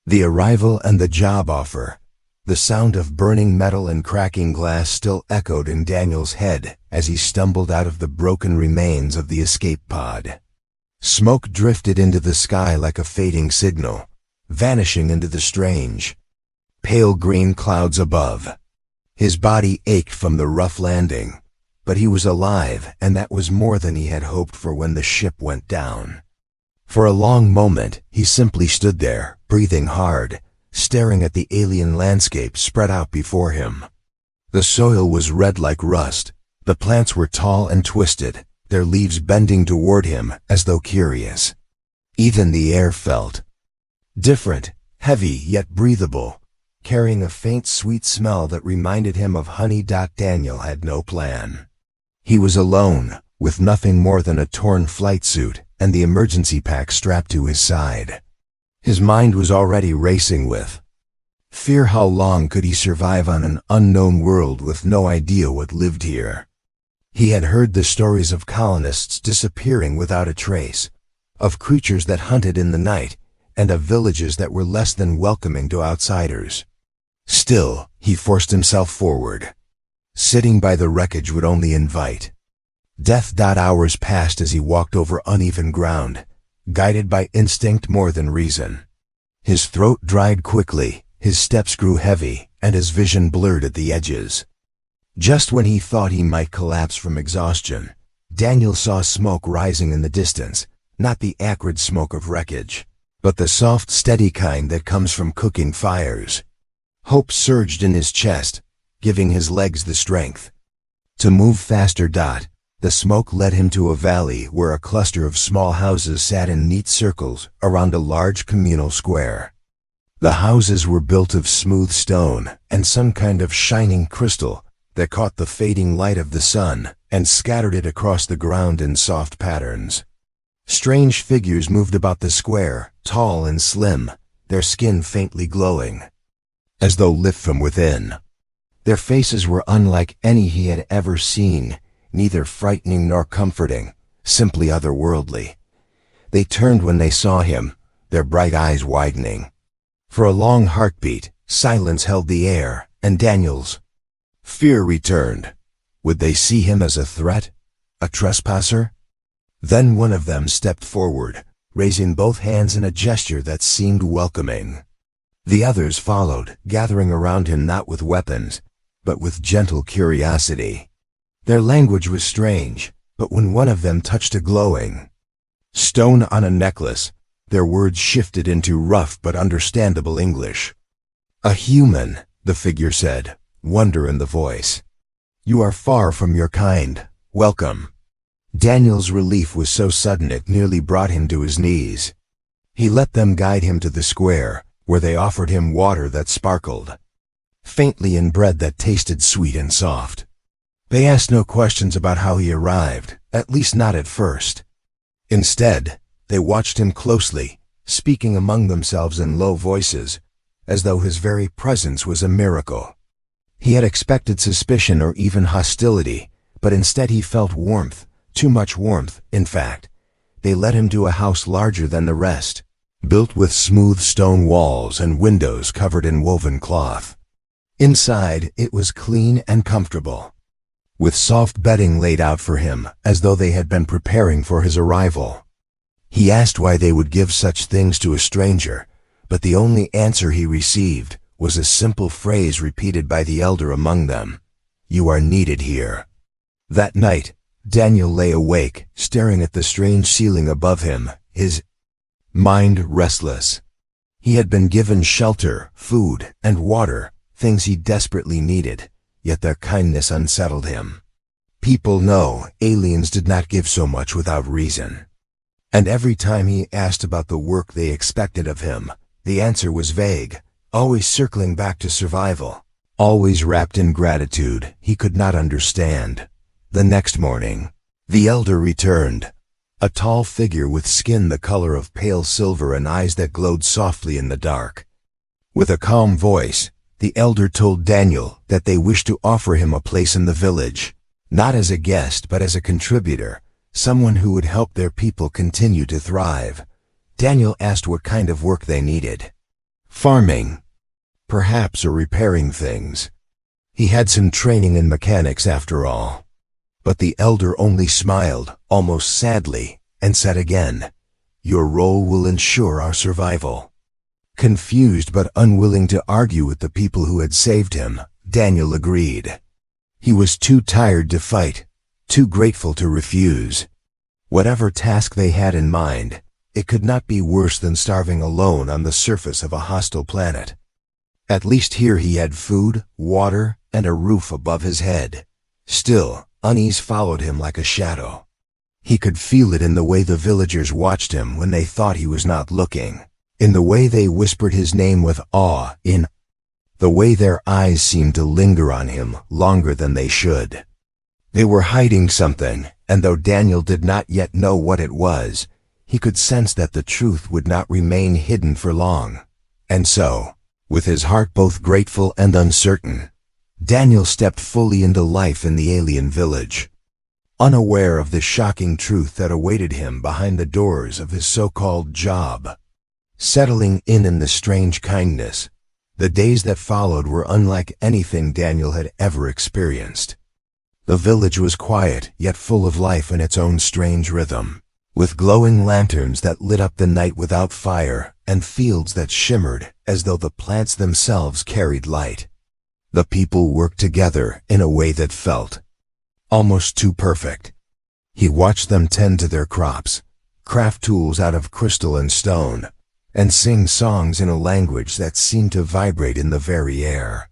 The arrival and the job offer. The sound of burning metal and cracking glass still echoed in Daniel's head as he stumbled out of the broken remains of the escape pod. Smoke drifted into the sky like a fading signal, vanishing into the strange, pale green clouds above. His body ached from the rough landing, but he was alive, and that was more than he had hoped for when the ship went down. For a long moment, he simply stood there, breathing hard, staring at the alien landscape spread out before him. The soil was red like rust. The plants were tall and twisted, their leaves bending toward him as though curious. Even the air felt different, heavy yet breathable, carrying a faint sweet smell that reminded him of honey. Daniel had no plan. He was alone, with nothing more than a torn flight suit and the emergency pack strapped to his side. His mind was already racing with fear. How long could he survive on an unknown world with no idea what lived here? He had heard the stories of colonists disappearing without a trace, of creatures that hunted in the night, and of villages that were less than welcoming to outsiders. Still, he forced himself forward. Sitting by the wreckage would only invite death. Hours passed as he walked over uneven ground, guided by instinct more than reason. His throat dried quickly, his steps grew heavy, and his vision blurred at the edges. Just when he thought he might collapse from exhaustion, Daniel saw smoke rising in the distance, not the acrid smoke of wreckage, but the soft, steady kind that comes from cooking fires. Hope surged in his chest, giving his legs the strength to move faster. The smoke led him to a valley where a cluster of small houses sat in neat circles around a large communal square. The houses were built of smooth stone and some kind of shining crystal that caught the fading light of the sun and scattered it across the ground in soft patterns. Strange figures moved about the square, tall and slim, their skin faintly glowing, as though lit from within. Their faces were unlike any he had ever seen, neither frightening nor comforting, simply otherworldly. They turned when they saw him, their bright eyes widening. For a long heartbeat, silence held the air, and Daniel's fear returned. Would they see him as a threat? A trespasser? Then one of them stepped forward, raising both hands in a gesture that seemed welcoming. The others followed, gathering around him not with weapons, but with gentle curiosity. Their language was strange, but when one of them touched a glowing stone on a necklace, their words shifted into rough but understandable English. "A human," the figure said, wonder in the voice. "You are far from your kind. Welcome." Daniel's relief was so sudden it nearly brought him to his knees. He let them guide him to the square, where they offered him water that sparkled faintly and bread that tasted sweet and soft. They asked no questions about how he arrived, at least not at first. Instead, they watched him closely, speaking among themselves in low voices, as though his very presence was a miracle. He had expected suspicion or even hostility, but instead he felt warmth, too much warmth, in fact. They led him to a house larger than the rest, built with smooth stone walls and windows covered in woven cloth. Inside, it was clean and comfortable, with soft bedding laid out for him, as though they had been preparing for his arrival. He asked why they would give such things to a stranger, but the only answer he received was a simple phrase repeated by the elder among them: "You are needed here." That night, Daniel lay awake, staring at the strange ceiling above him, his mind restless. He had been given shelter, food, and water, things he desperately needed, yet their kindness unsettled him. People know aliens did not give so much without reason. And every time he asked about the work they expected of him, the answer was vague, always circling back to survival, always wrapped in gratitude he could not understand. The next morning, the elder returned, a tall figure with skin the color of pale silver and eyes that glowed softly in the dark. With a calm voice, the elder told Daniel that they wished to offer him a place in the village, not as a guest but as a contributor, someone who would help their people continue to thrive. Daniel asked what kind of work they needed. Farming, perhaps, or repairing things. He had some training in mechanics after all. But the elder only smiled, almost sadly, and said again, "Your role will ensure our survival." Confused but unwilling to argue with the people who had saved him, Daniel agreed. He was too tired to fight, too grateful to refuse. Whatever task they had in mind, it could not be worse than starving alone on the surface of a hostile planet. At least here he had food, water, and a roof above his head. Still, unease followed him like a shadow. He could feel it in the way the villagers watched him when they thought he was not looking, in the way they whispered his name with awe, in the way their eyes seemed to linger on him longer than they should. They were hiding something, and though Daniel did not yet know what it was, he could sense that the truth would not remain hidden for long. And so, with his heart both grateful and uncertain, Daniel stepped fully into life in the alien village, unaware of the shocking truth that awaited him behind the doors of his so-called job. Settling in the strange kindness, the days that followed were unlike anything Daniel had ever experienced. The village was quiet, yet full of life in its own strange rhythm, with glowing lanterns that lit up the night without fire, and fields that shimmered as though the plants themselves carried light. The people worked together in a way that felt almost too perfect. He watched them tend to their crops, craft tools out of crystal and stone, and sing songs in a language that seemed to vibrate in the very air.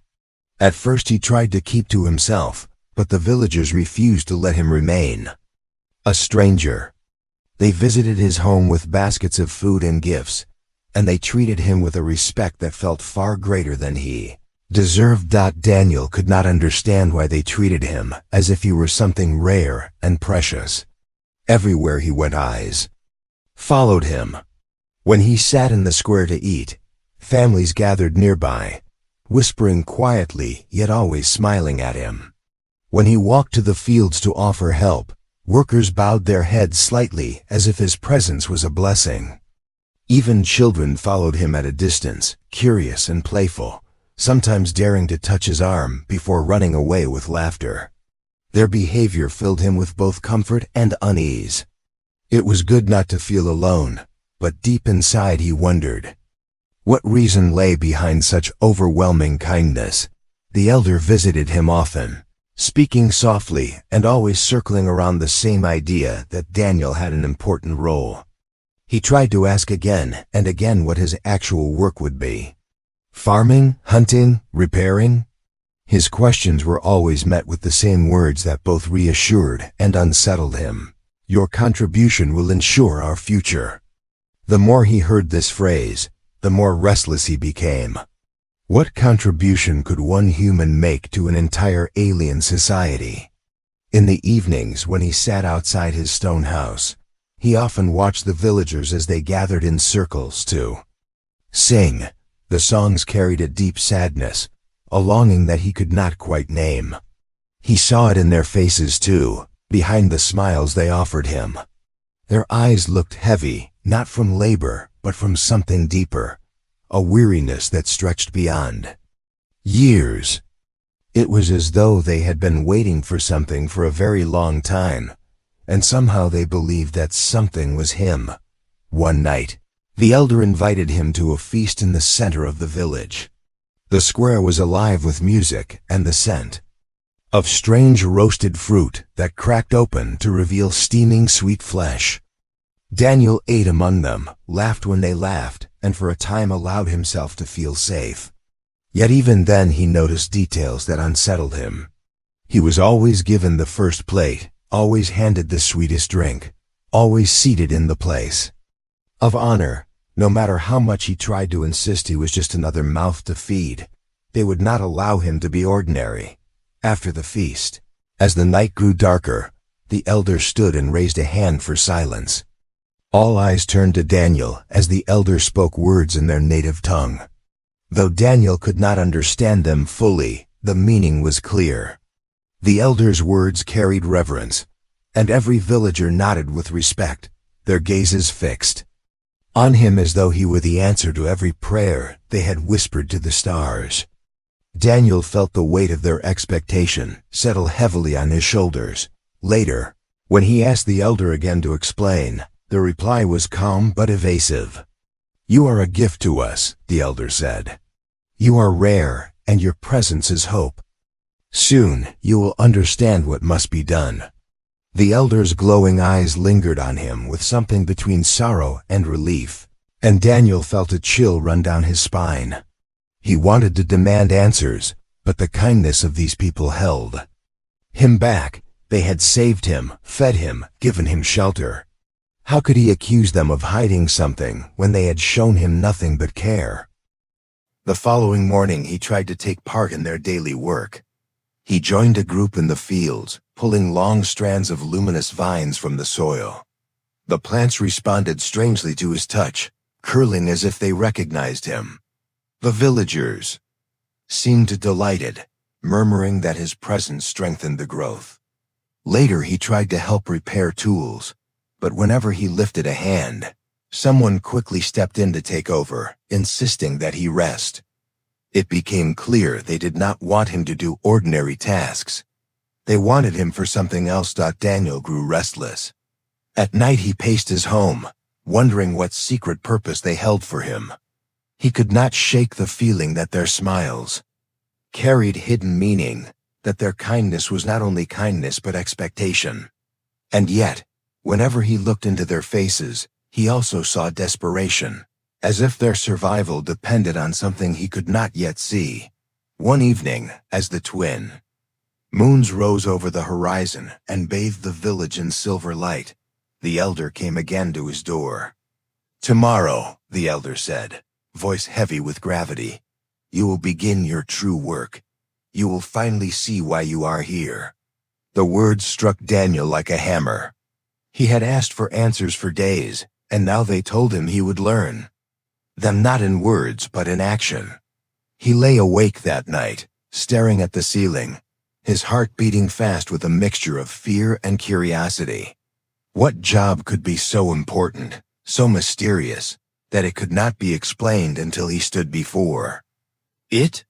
At first he tried to keep to himself, but the villagers refused to let him remain a stranger. They visited his home with baskets of food and gifts, and they treated him with a respect that felt far greater than he deserved. Daniel could not understand why they treated him as if he were something rare and precious. Everywhere he went, eyes followed him. When he sat in the square to eat, families gathered nearby, whispering quietly yet always smiling at him. When he walked to the fields to offer help, workers bowed their heads slightly as if his presence was a blessing. Even children followed him at a distance, curious and playful, sometimes daring to touch his arm before running away with laughter. Their behavior filled him with both comfort and unease. It was good not to feel alone, but deep inside he wondered what reason lay behind such overwhelming kindness. The elder visited him often, speaking softly and always circling around the same idea that Daniel had an important role. He tried to ask again and again what his actual work would be. Farming, hunting, repairing? His questions were always met with the same words that both reassured and unsettled him. Your contribution will ensure our future. The more he heard this phrase, the more restless he became. What contribution could one human make to an entire alien society? In the evenings when he sat outside his stone house, he often watched the villagers as they gathered in circles to sing. The songs carried a deep sadness, a longing that he could not quite name. He saw it in their faces too, behind the smiles they offered him. Their eyes looked heavy, not from labor, but from something deeper, a weariness that stretched beyond years. It was as though they had been waiting for something for a very long time, and somehow they believed that something was him. One night, the elder invited him to a feast in the center of the village. The square was alive with music and the scent of strange roasted fruit that cracked open to reveal steaming sweet flesh. Daniel ate among them, laughed when they laughed, and for a time allowed himself to feel safe. Yet even then he noticed details that unsettled him. He was always given the first plate, always handed the sweetest drink, always seated in the place of honor. No matter how much he tried to insist he was just another mouth to feed, they would not allow him to be ordinary. After the feast, as the night grew darker, the elder stood and raised a hand for silence. All eyes turned to Daniel as the elder spoke words in their native tongue. Though Daniel could not understand them fully, the meaning was clear. The elder's words carried reverence, and every villager nodded with respect, their gazes fixed on him as though he were the answer to every prayer they had whispered to the stars. Daniel felt the weight of their expectation settle heavily on his shoulders. Later, when he asked the elder again to explain, the reply was calm but evasive. "You are a gift to us," the elder said. "You are rare, and your presence is hope. Soon, you will understand what must be done." The elder's glowing eyes lingered on him with something between sorrow and relief, and Daniel felt a chill run down his spine. He wanted to demand answers, but the kindness of these people held him back. They had saved him, fed him, given him shelter. How could he accuse them of hiding something when they had shown him nothing but care? The following morning he tried to take part in their daily work. He joined a group in the fields, pulling long strands of luminous vines from the soil. The plants responded strangely to his touch, curling as if they recognized him. The villagers seemed delighted, murmuring that his presence strengthened the growth. Later he tried to help repair tools, but whenever he lifted a hand, someone quickly stepped in to take over, insisting that he rest. It became clear they did not want him to do ordinary tasks. They wanted him for something else. Daniel grew restless. At night he paced his home, wondering what secret purpose they held for him. He could not shake the feeling that their smiles carried hidden meaning, that their kindness was not only kindness but expectation. And yet, whenever he looked into their faces, he also saw desperation, as if their survival depended on something he could not yet see. One evening, as the twin moons rose over the horizon and bathed the village in silver light, the elder came again to his door. "Tomorrow," the elder said, voice heavy with gravity, "you will begin your true work. You will finally see why you are here." The words struck Daniel like a hammer. He had asked for answers for days, and now they told him he would learn them, not in words but in action. He lay awake that night, staring at the ceiling, his heart beating fast with a mixture of fear and curiosity. What job could be so important, so mysterious, that it could not be explained until he stood before it?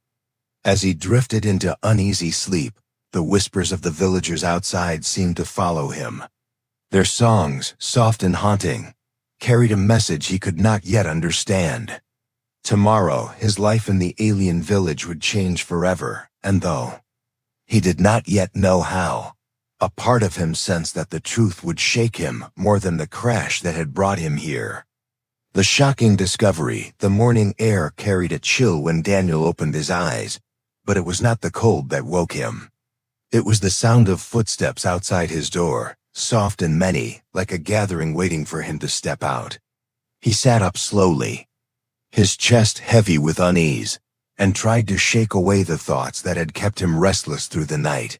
As he drifted into uneasy sleep, the whispers of the villagers outside seemed to follow him. Their songs, soft and haunting, carried a message he could not yet understand. Tomorrow, his life in the alien village would change forever, and though he did not yet know how, a part of him sensed that the truth would shake him more than the crash that had brought him here. The shocking discovery, the morning air carried a chill when Daniel opened his eyes, but it was not the cold that woke him. It was the sound of footsteps outside his door, soft and many, like a gathering waiting for him to step out. He sat up slowly, his chest heavy with unease, and tried to shake away the thoughts that had kept him restless through the night.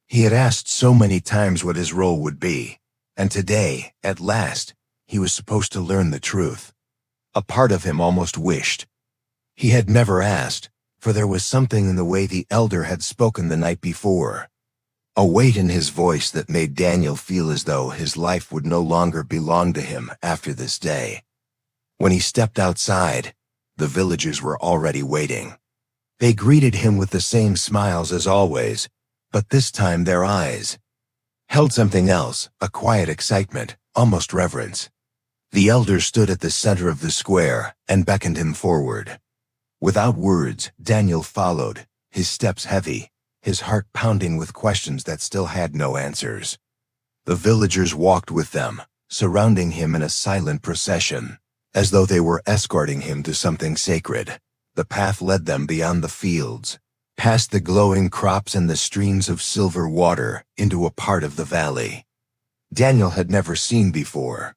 He had asked so many times what his role would be, and today, at last, he was supposed to learn the truth. A part of him almost wished he had never asked, for there was something in the way the elder had spoken the night before, a weight in his voice that made Daniel feel as though his life would no longer belong to him after this day. When he stepped outside, the villagers were already waiting. They greeted him with the same smiles as always, but this time their eyes held something else, a quiet excitement, almost reverence. The elder stood at the center of the square and beckoned him forward. Without words, Daniel followed, his steps heavy, his heart pounding with questions that still had no answers. The villagers walked with them, surrounding him in a silent procession, as though they were escorting him to something sacred. The path led them beyond the fields, past the glowing crops and the streams of silver water, into a part of the valley Daniel had never seen before.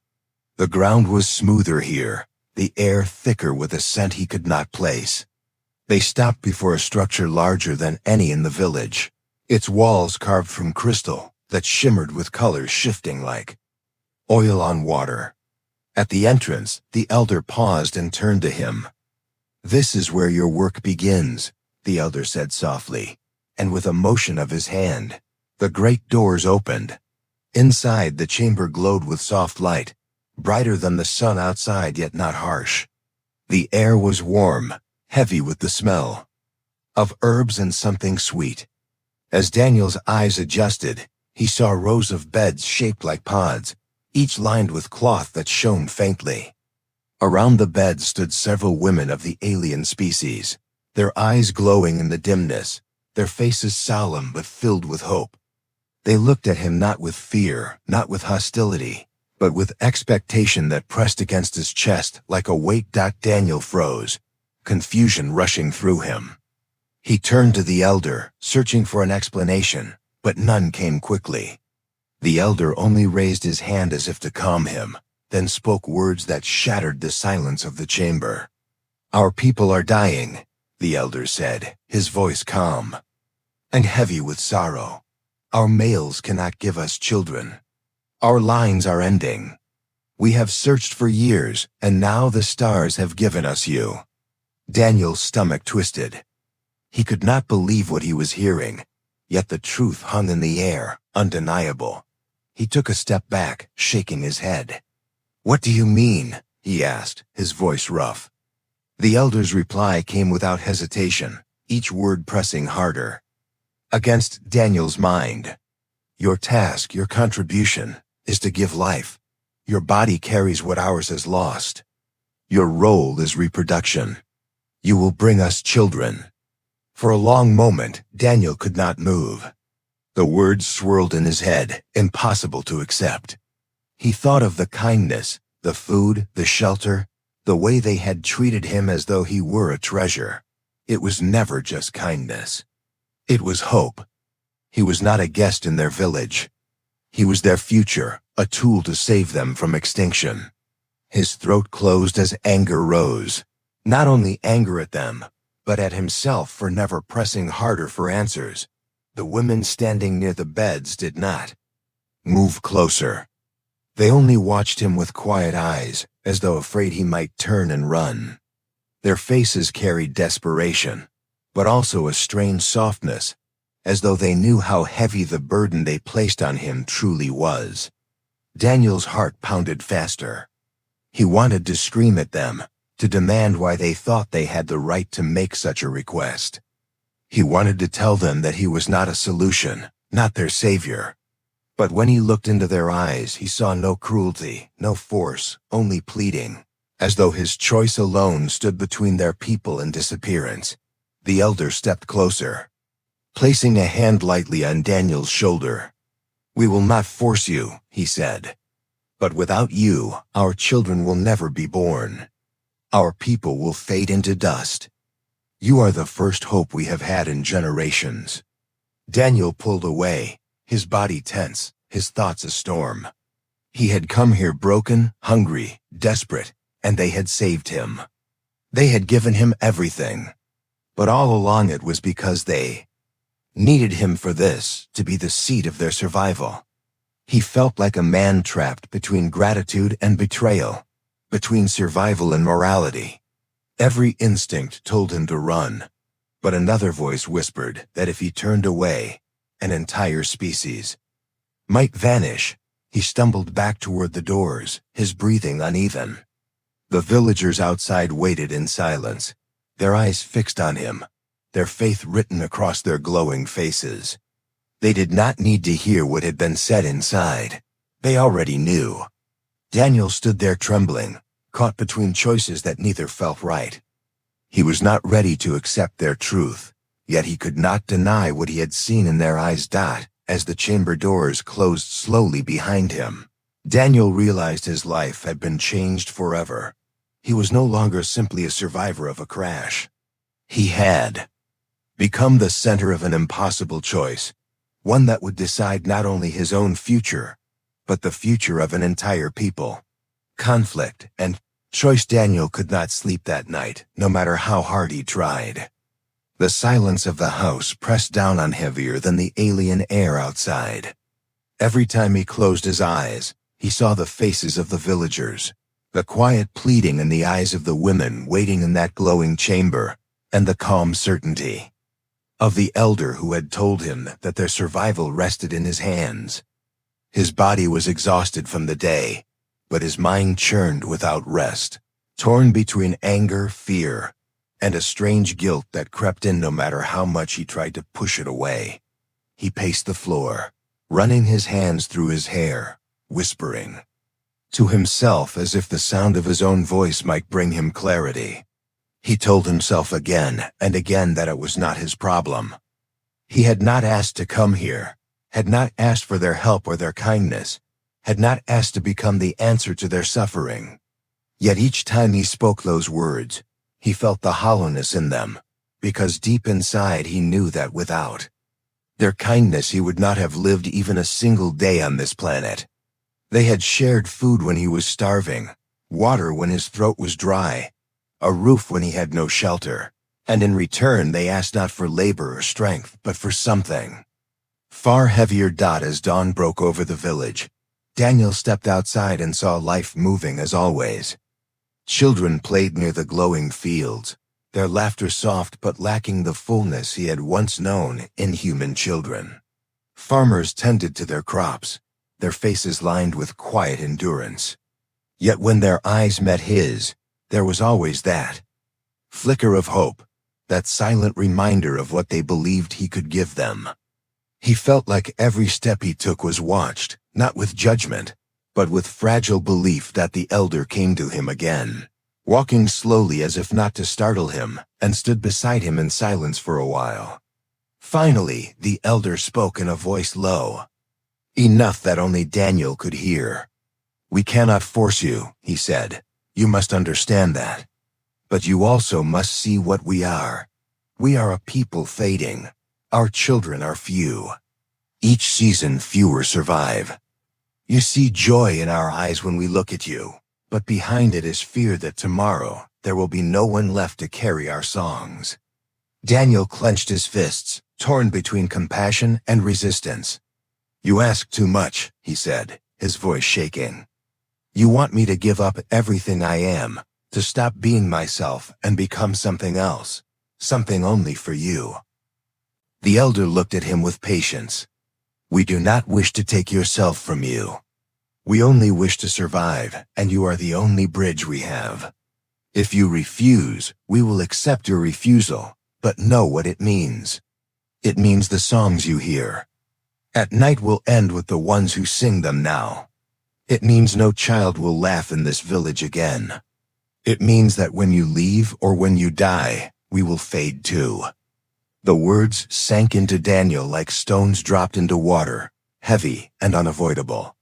The ground was smoother here, the air thicker with a scent he could not place. They stopped before a structure larger than any in the village, its walls carved from crystal that shimmered with colors shifting like oil on water. At the entrance, the elder paused and turned to him. "This is where your work begins," the elder said softly, and with a motion of his hand, the great doors opened. Inside, the chamber glowed with soft light, brighter than the sun outside yet not harsh. The air was warm, heavy with the smell of herbs and something sweet. As Daniel's eyes adjusted, he saw rows of beds shaped like pods, each lined with cloth that shone faintly. Around the beds stood several women of the alien species, their eyes glowing in the dimness, their faces solemn but filled with hope. They looked at him not with fear, not with hostility, but with expectation that pressed against his chest like a weight. Daniel froze, confusion rushing through him. He turned to the elder, searching for an explanation, but none came quickly. The elder only raised his hand as if to calm him, then spoke words that shattered the silence of the chamber. "Our people are dying," the elder said, his voice calm and heavy with sorrow. "Our males cannot give us children. Our lines are ending. We have searched for years, and now the stars have given us you." Daniel's stomach twisted. He could not believe what he was hearing, yet the truth hung in the air, undeniable. He took a step back, shaking his head. "What do you mean?" he asked, his voice rough. The elder's reply came without hesitation, each word pressing harder against Daniel's mind. "Your task, your contribution, is to give life. Your body carries what ours has lost. Your role is reproduction. You will bring us children." For a long moment, Daniel could not move. The words swirled in his head, impossible to accept. He thought of the kindness, the food, the shelter, the way they had treated him as though he were a treasure. It was never just kindness. It was hope. He was not a guest in their village. He was their future, a tool to save them from extinction. His throat closed as anger rose. Not only anger at them, but at himself for never pressing harder for answers. The women standing near the beds did not move closer. They only watched him with quiet eyes, as though afraid he might turn and run. Their faces carried desperation, but also a strange softness, as though they knew how heavy the burden they placed on him truly was. Daniel's heart pounded faster. He wanted to scream at them, to demand why they thought they had the right to make such a request. He wanted to tell them that he was not a solution, not their savior. But when he looked into their eyes, he saw no cruelty, no force, only pleading, as though his choice alone stood between their people and disappearance. The elder stepped closer, placing a hand lightly on Daniel's shoulder. "We will not force you," he said. "But without you, our children will never be born. Our people will fade into dust. You are the first hope we have had in generations." Daniel pulled away, his body tense, his thoughts a storm. He had come here broken, hungry, desperate, and they had saved him. They had given him everything. But all along it was because they needed him for this to be the seed of their survival. He felt like a man trapped between gratitude and betrayal, between survival and morality. Every instinct told him to run, but another voice whispered that if he turned away, an entire species might vanish. He stumbled back toward the doors, his breathing uneven. The villagers outside waited in silence, their eyes fixed on him, their faith written across their glowing faces. They did not need to hear what had been said inside. They already knew. Daniel stood there trembling, caught between choices that neither felt right. He was not ready to accept their truth, yet he could not deny what he had seen in their eyes. As the chamber doors closed slowly behind him, Daniel realized his life had been changed forever. He was no longer simply a survivor of a crash. He had become the center of an impossible choice, one that would decide not only his own future, but the future of an entire people. Conflict and choice. Daniel could not sleep that night, no matter how hard he tried. The silence of the house pressed down on heavier than the alien air outside. Every time he closed his eyes, he saw the faces of the villagers, the quiet pleading in the eyes of the women waiting in that glowing chamber, and the calm certainty of the elder who had told him that their survival rested in his hands. His body was exhausted from the day, but his mind churned without rest, torn between anger, fear, and a strange guilt that crept in no matter how much he tried to push it away. He paced the floor, running his hands through his hair, whispering to himself as if the sound of his own voice might bring him clarity. He told himself again and again that it was not his problem. He had not asked to come here, had not asked for their help or their kindness, had not asked to become the answer to their suffering. Yet each time he spoke those words, he felt the hollowness in them, because deep inside he knew that without their kindness he would not have lived even a single day on this planet. They had shared food when he was starving, water when his throat was dry, a roof when he had no shelter, and in return they asked not for labor or strength, but for something far heavier. As dawn broke over the village, Daniel stepped outside and saw life moving as always. Children played near the glowing fields, their laughter soft but lacking the fullness he had once known in human children. Farmers tended to their crops, their faces lined with quiet endurance. Yet when their eyes met his, there was always that flicker of hope, that silent reminder of what they believed he could give them. He felt like every step he took was watched, not with judgment, but with fragile belief that the elder came to him again, walking slowly as if not to startle him, and stood beside him in silence for a while. Finally, the elder spoke in a voice low, enough that only Daniel could hear. "We cannot force you," he said. "You must understand that. But you also must see what we are. We are a people fading. Our children are few. Each season fewer survive. You see joy in our eyes when we look at you, but behind it is fear that tomorrow there will be no one left to carry our songs." Daniel clenched his fists, torn between compassion and resistance. "You ask too much," he said, his voice shaking. "You want me to give up everything I am, to stop being myself and become something else, something only for you." The elder looked at him with patience. "We do not wish to take yourself from you. We only wish to survive, and you are the only bridge we have. If you refuse, we will accept your refusal, but know what it means. It means the songs you hear at night will end with the ones who sing them now. It means no child will laugh in this village again. It means that when you leave or when you die, we will fade too." The words sank into Daniel like stones dropped into water, heavy and unavoidable.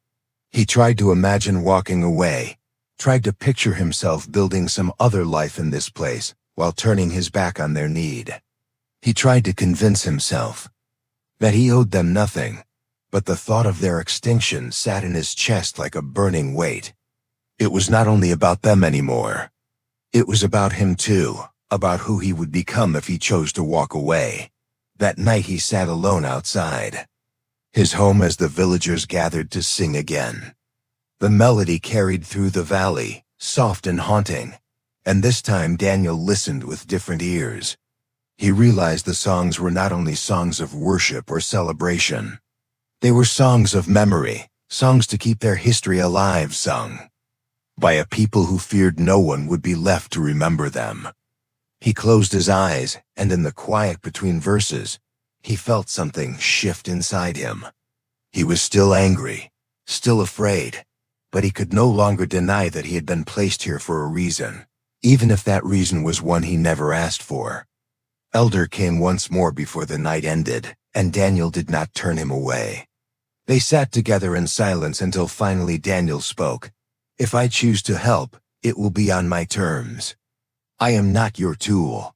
He tried to imagine walking away, tried to picture himself building some other life in this place while turning his back on their need. He tried to convince himself that he owed them nothing, but the thought of their extinction sat in his chest like a burning weight. It was not only about them anymore. It was about him too, about who he would become if he chose to walk away. That night he sat alone outside his home as the villagers gathered to sing again. The melody carried through the valley, soft and haunting, and this time Daniel listened with different ears. He realized the songs were not only songs of worship or celebration. They were songs of memory, songs to keep their history alive, sung by a people who feared no one would be left to remember them. He closed his eyes, and in the quiet between verses, he felt something shift inside him. He was still angry, still afraid, but he could no longer deny that he had been placed here for a reason, even if that reason was one he never asked for. Elder came once more before the night ended, and Daniel did not turn him away. They sat together in silence until finally Daniel spoke. "If I choose to help, it will be on my terms. I am not your tool.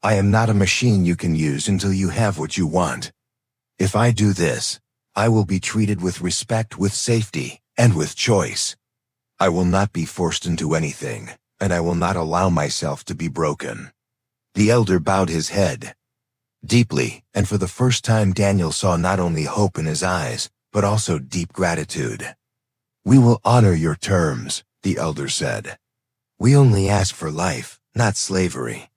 I am not a machine you can use until you have what you want. If I do this, I will be treated with respect, with safety, and with choice. I will not be forced into anything, and I will not allow myself to be broken." The elder bowed his head deeply, and for the first time Daniel saw not only hope in his eyes, but also deep gratitude. "We will honor your terms," the elder said. "We only ask for life, not slavery.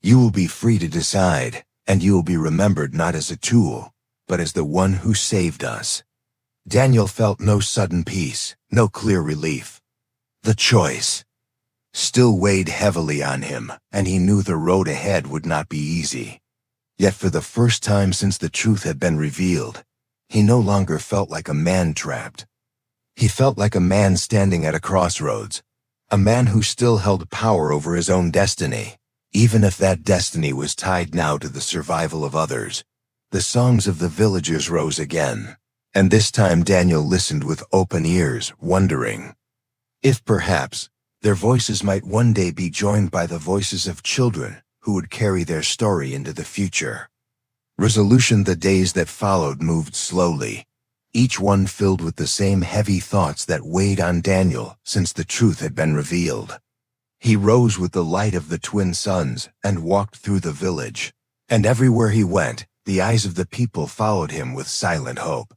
You will be free to decide, and you will be remembered not as a tool, but as the one who saved us." Daniel felt no sudden peace, no clear relief. The choice still weighed heavily on him, and he knew the road ahead would not be easy. Yet for the first time since the truth had been revealed, he no longer felt like a man trapped. He felt like a man standing at a crossroads, a man who still held power over his own destiny, even if that destiny was tied now to the survival of others. The songs of the villagers rose again, and this time Daniel listened with open ears, wondering if perhaps their voices might one day be joined by the voices of children who would carry their story into the future. Resolution. The days that followed moved slowly, each one filled with the same heavy thoughts that weighed on Daniel since the truth had been revealed. He rose with the light of the twin suns and walked through the village, and everywhere he went, the eyes of the people followed him with silent hope.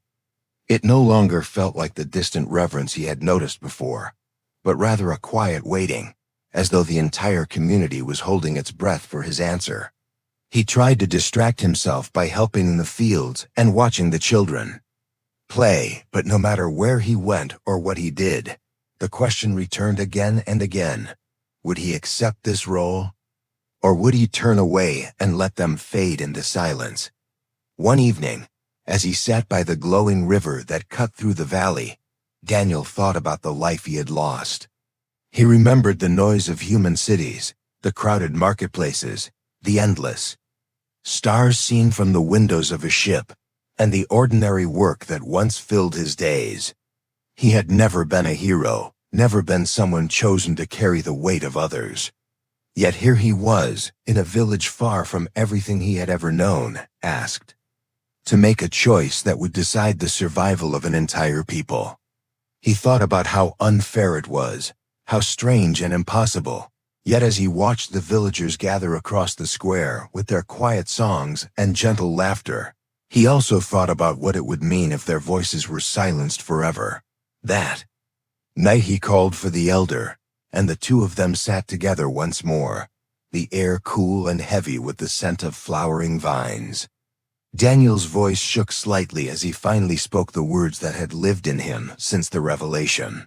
It no longer felt like the distant reverence he had noticed before, but rather a quiet waiting, as though the entire community was holding its breath for his answer. He tried to distract himself by helping in the fields and watching the children play, but no matter where he went or what he did, the question returned again and again. Would he accept this role? Or would he turn away and let them fade into silence? One evening, as he sat by the glowing river that cut through the valley, Daniel thought about the life he had lost. He remembered the noise of human cities, the crowded marketplaces, the endless stars seen from the windows of a ship, and the ordinary work that once filled his days. He had never been a hero, never been someone chosen to carry the weight of others. Yet here he was, in a village far from everything he had ever known, asked to make a choice that would decide the survival of an entire people. He thought about how unfair it was, how strange and impossible. Yet as he watched the villagers gather across the square with their quiet songs and gentle laughter, he also thought about what it would mean if their voices were silenced forever. That night he called for the elder, and the two of them sat together once more, the air cool and heavy with the scent of flowering vines. Daniel's voice shook slightly as he finally spoke the words that had lived in him since the revelation.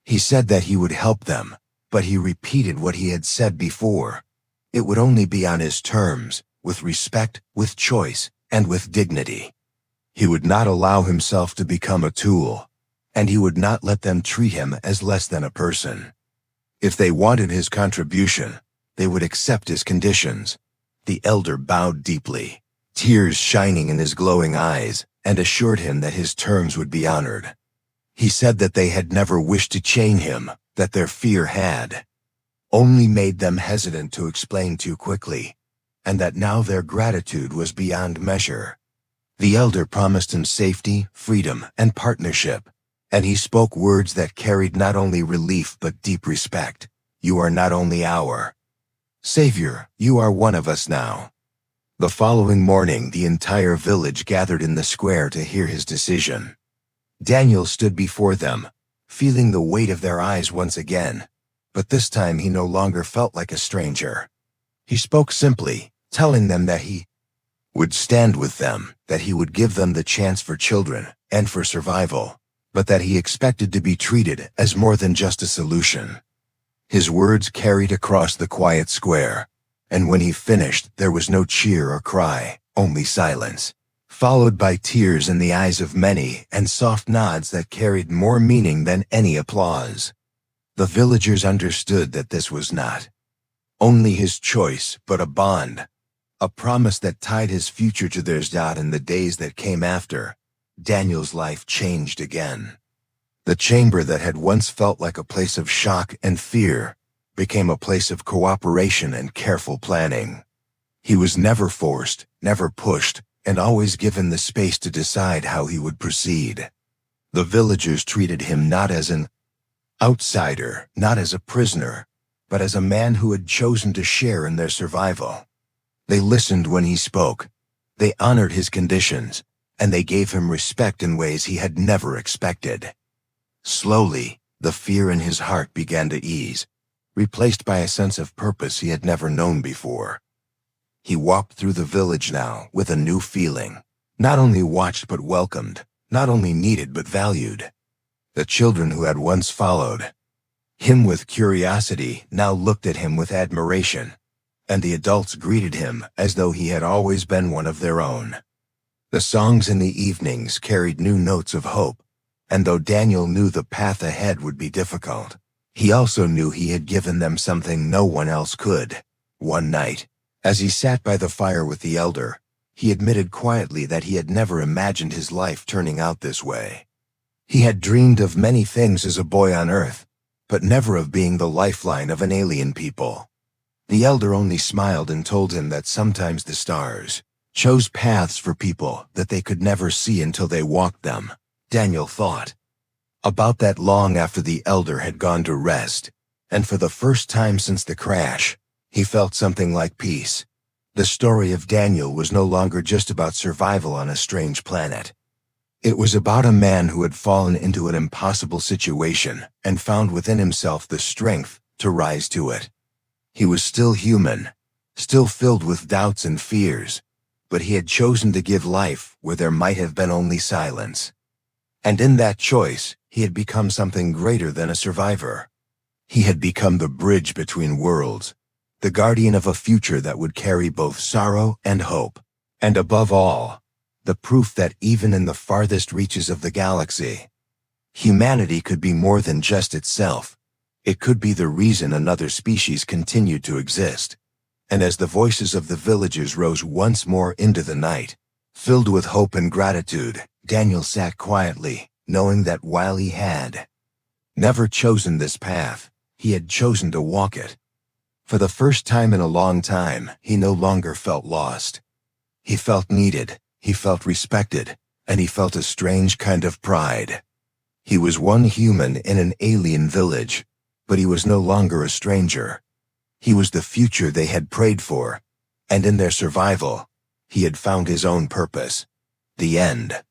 He said that he would help them, but he repeated what he had said before. It would only be on his terms, with respect, with choice, and with dignity. He would not allow himself to become a tool, and he would not let them treat him as less than a person. If they wanted his contribution, they would accept his conditions. The elder bowed deeply, tears shining in his glowing eyes, and assured him that his terms would be honored. He said that they had never wished to chain him, that their fear had only made them hesitant to explain too quickly, and that now their gratitude was beyond measure. The elder promised him safety, freedom, and partnership, and he spoke words that carried not only relief but deep respect. You are not only our savior, you are one of us now. The following morning, the entire village gathered in the square to hear his decision. Daniel stood before them, feeling the weight of their eyes once again, but this time he no longer felt like a stranger. He spoke simply, telling them that he would stand with them, that he would give them the chance for children and for survival, but that he expected to be treated as more than just a solution. His words carried across the quiet square, and when he finished, there was no cheer or cry, only silence, followed by tears in the eyes of many and soft nods that carried more meaning than any applause. The villagers understood that this was not only his choice, but a bond, a promise that tied his future to theirs. In the days that came after, Daniel's life changed again. The chamber that had once felt like a place of shock and fear became a place of cooperation and careful planning. He was never forced, never pushed, and always given the space to decide how he would proceed. The villagers treated him not as an outsider, not as a prisoner, but as a man who had chosen to share in their survival. They listened when he spoke, they honored his conditions, and they gave him respect in ways he had never expected. Slowly, the fear in his heart began to ease, replaced by a sense of purpose he had never known before. He walked through the village now with a new feeling, not only watched but welcomed, not only needed but valued. The children who had once followed Him with curiosity now looked at him with admiration, and the adults greeted him as though he had always been one of their own. The songs in the evenings carried new notes of hope, and though Daniel knew the path ahead would be difficult, he also knew he had given them something no one else could. One night, as he sat by the fire with the elder, he admitted quietly that he had never imagined his life turning out this way. He had dreamed of many things as a boy on Earth, but never of being the lifeline of an alien people. The elder only smiled and told him that sometimes the stars chose paths for people that they could never see until they walked them. Daniel thought about that long after the elder had gone to rest, and for the first time since the crash, he felt something like peace. The story of Daniel was no longer just about survival on a strange planet. It was about a man who had fallen into an impossible situation and found within himself the strength to rise to it. He was still human, still filled with doubts and fears, but he had chosen to give life where there might have been only silence. And in that choice, he had become something greater than a survivor. He had become the bridge between worlds, the guardian of a future that would carry both sorrow and hope, and above all, the proof that even in the farthest reaches of the galaxy, humanity could be more than just itself. It could be the reason another species continued to exist. And as the voices of the villagers rose once more into the night, filled with hope and gratitude, Daniel sat quietly, knowing that while he had never chosen this path, he had chosen to walk it. For the first time in a long time, he no longer felt lost. He felt needed, he felt respected, and he felt a strange kind of pride. He was one human in an alien village, but he was no longer a stranger. He was the future they had prayed for, and in their survival, he had found his own purpose. The end.